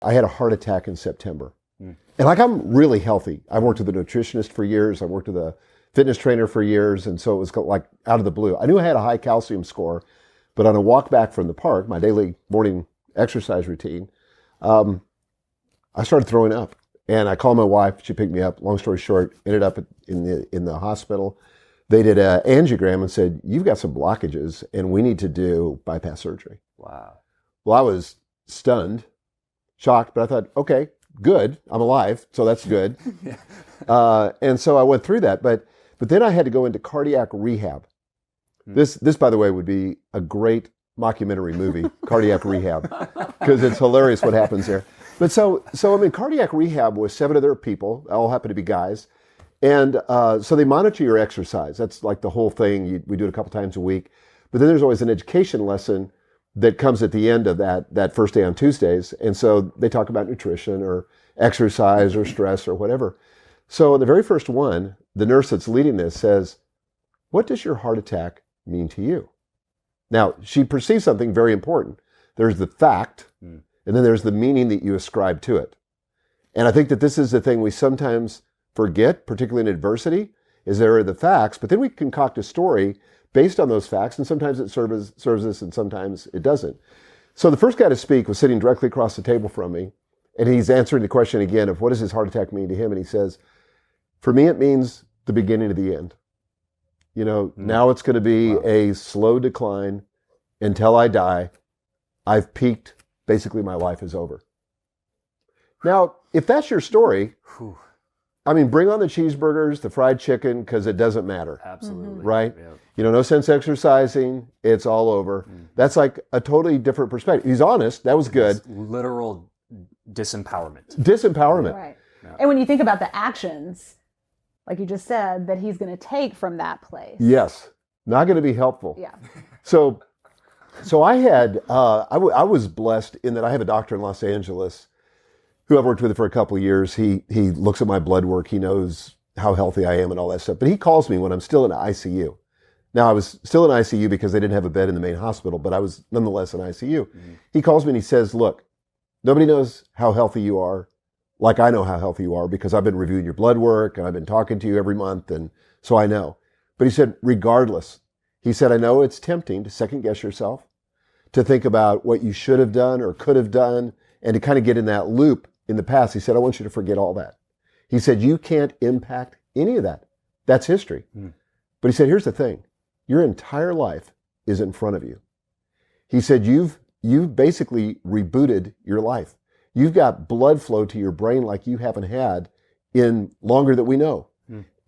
I had a heart attack in September. And like, I'm really healthy. I worked with a nutritionist for years. I worked with a fitness trainer for years. And so it was like out of the blue. I knew I had a high calcium score, but on a walk back from the park, my daily morning exercise routine, I started throwing up. And I called my wife. She picked me up. Long story short, ended up in the hospital. They did an angiogram and said, you've got some blockages and we need to do bypass surgery. Wow. Well, I was stunned, shocked, but I thought, okay, good. I'm alive, so that's good. And so I went through that, but then I had to go into cardiac rehab. This, by the way, would be a great mockumentary movie, Cardiac Rehab, because it's hilarious what happens there. But so I'm in cardiac rehab with 7 other people, all happen to be guys, and so they monitor your exercise. That's like the whole thing. We do it a couple times a week, but then there's always an education lesson that comes at the end of that first day on Tuesdays. And so they talk about nutrition or exercise or stress or whatever. So the very first one, the nurse that's leading this says, what does your heart attack mean to you? Now, she perceives something very important. There's the fact, and then there's the meaning that you ascribe to it. And I think that this is the thing we sometimes forget, particularly in adversity, is there are the facts, but then we concoct a story based on those facts, and sometimes it serves us and sometimes it doesn't. So the first guy to speak was sitting directly across the table from me, and he's answering the question again of what does his heart attack mean to him, and he says, for me it means the beginning of the end. You know, now it's going to be a slow decline until I die. I've peaked. Basically, my life is over. Now, if that's your story, I mean, bring on the cheeseburgers, the fried chicken, because it doesn't matter. Absolutely. Right? Yeah. You know, no sense exercising. It's all over. That's like a totally different perspective. He's honest. That was good. It's literal disempowerment. Disempowerment. Right. Yeah. And when you think about the actions, like you just said, that he's going to take from that place. Yes. Not going to be helpful. Yeah. So I had, I was blessed in that I have a doctor in Los Angeles who I've worked with for a couple of years. He looks at my blood work. He knows how healthy I am and all that stuff. But he calls me when I'm still in ICU. Now, I was still in ICU because they didn't have a bed in the main hospital, but I was nonetheless in ICU. He calls me and he says, look, nobody knows how healthy you are like I know how healthy you are because I've been reviewing your blood work and I've been talking to you every month, and so I know. But he said, regardless, he said, I know it's tempting to second guess yourself, to think about what you should have done or could have done, and to kind of get in that loop in the past. He said, I want you to forget all that. He said, you can't impact any of that. That's history. But he said, here's the thing. Your entire life is in front of you. He said, you've basically rebooted your life. You've got blood flow to your brain like you haven't had in longer that we know.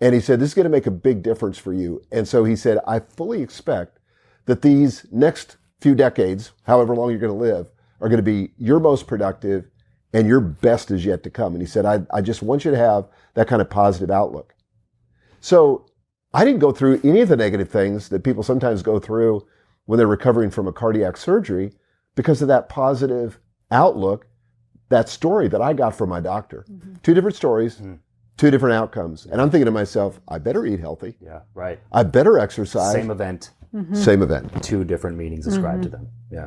And he said, this is going to make a big difference for you. And so he said, I fully expect that these next few decades, however long you're going to live, are going to be your most productive and your best is yet to come. And he said, I just want you to have that kind of positive outlook. So I didn't go through any of the negative things that people sometimes go through when they're recovering from a cardiac surgery because of that positive outlook, that story that I got from my doctor. 2 different stories, 2 different outcomes. And I'm thinking to myself, I better eat healthy. Yeah, right. I better exercise. Same event. Same event. 2 different meanings ascribed to them. Yeah.